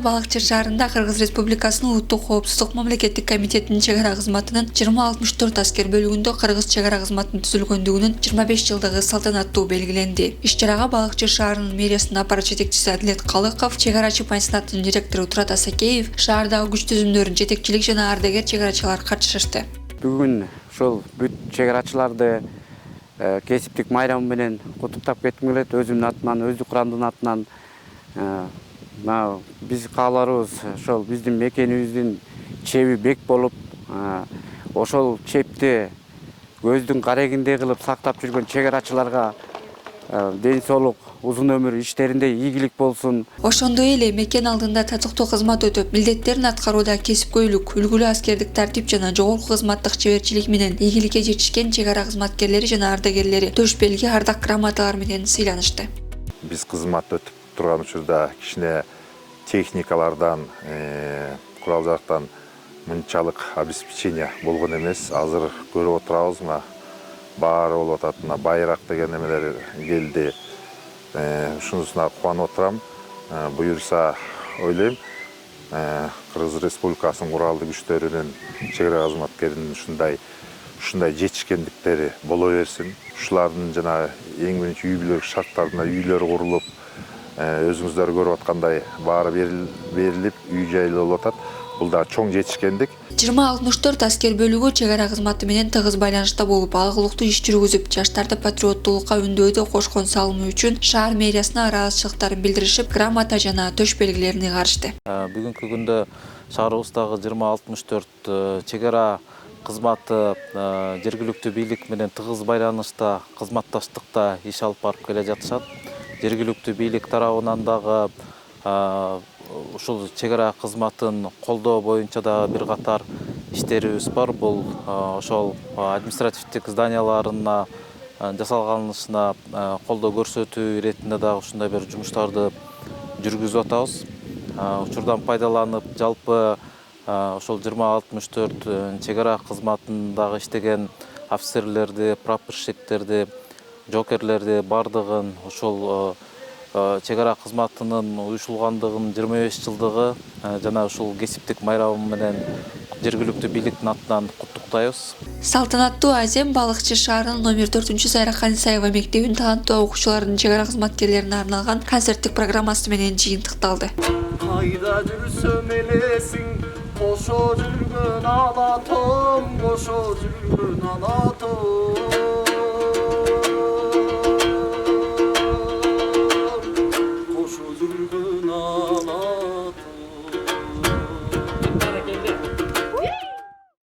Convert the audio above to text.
Балыкчы шаарында Кыргыз Республикасынын Улуттук коопсуздук мамлекеттик комитетинин чегара кызматынын 2064 аскер бөлүгүндө Кыргыз чегара кызматынын түзүлгөндүгүнүн 25 жылдыгы салтанаттуу белгиленди. Иш-чарага Балыкчы шаарынын мэриясынын аппарат жетекчиси Адилет Калыков, чегарачы пансионатынын директору Турат Асакеев, шаардагы күч түзүмдөрүн жетекчилик жана ардагер чегарачылар катышышты. Бүгүн ошол бүт чегарачыларды кесиптик майрамы менен куттуктап кетким келет. Өзүмдүн атыман, өзү курамдын атынан биз кааларыбыз ошол биздин мекенибиздин чеби бек болуп, ошол чепти көздүн карегиндей кылып сактап жүргөн чегарачыларга ден соолук, узун өмүр, иштеринде ийгилик болсун. Ошондой эле мекен алдында татыктуу кызмат өтөп, милдеттерин аткарууда кесипкөйлүк, үлгүлүү аскердик тартип жана жогорку кызматтык чеберчилик менен ийгиликке жетишкен чегара кызматкерлери жана ардагерлери төш белги, ардак грамоталар менен сыйланышты. Биз кызмат өтүп турган учурда кичине техникалардан, курал-жарактан мынчалык обеспечение болгон эмес. Азыр көрүп отурабыз, баары болуп атат, байыраак деген эмелер келди. Ушунусуна кубанып отурам. Буюрса ойлойм, Кыргыз Республикасынын куралдуу күчтөрүнүн чегара кызматкеринин ушундай жетишкендиктери боло берсин. Ушулардын жана эң биринчи үй бүлөлүк шарттарында үйлөр курулуп, өзүңүздөр көрүп аткандай баары берилип, үй жайлуу болуп атат. Бул да чоң жетишкендик. 2064 аскер бөлүгү чегара кызматы менен тыгыз байланышта болуп, алгылыктуу иш жүргүзүп, жаштарды патриоттуулукка үндөөдө кошкон салымы үчүн шаар мэриясына ыраазычылыктарын билдиришип, грамота жана төш белгилерин ыйгарышты. Бүгүнкү күндө шаарыбыздагы 2064 чегара кызматы жергиликтүү бийлик менен тыгыз байланышта, кызматташтыкта иш алып барып келе жатышат. Жергиликтүү бийлик тарабынан дагы ушул чегара кызматын колдоо боюнча да бир катар иштерибиз бар. Бул ошол административдик зданияларына жасалганышына колдоо көрсөтүү иретинде дагы ушундай бир жумуштарды жүргүзүп атабыз. Учурдан пайдаланып, жалпы ошол 2064 чегара кызматындагы иштеген офицерлерди, прапорщиктерди, жокерлерди бардыгын ушул чегара кызматынын уюшулгандыгынын 25 жылдыгы жана ушул кесиптик майрамы менен жергиликтүү бийликтин атынан куттуктайбыз. Салтанаттуу азем Балыкчы шаарынын номер 4-Сайрахан Исаева мектебинин таланттуу окуучуларынын чегара кызматкерлерине арналган концерттик программасы менен жыйынтыкталды. Кайда жүрсөм элесиң, кошо жүргөн ана тоом, кошо жүргөн ана тоом.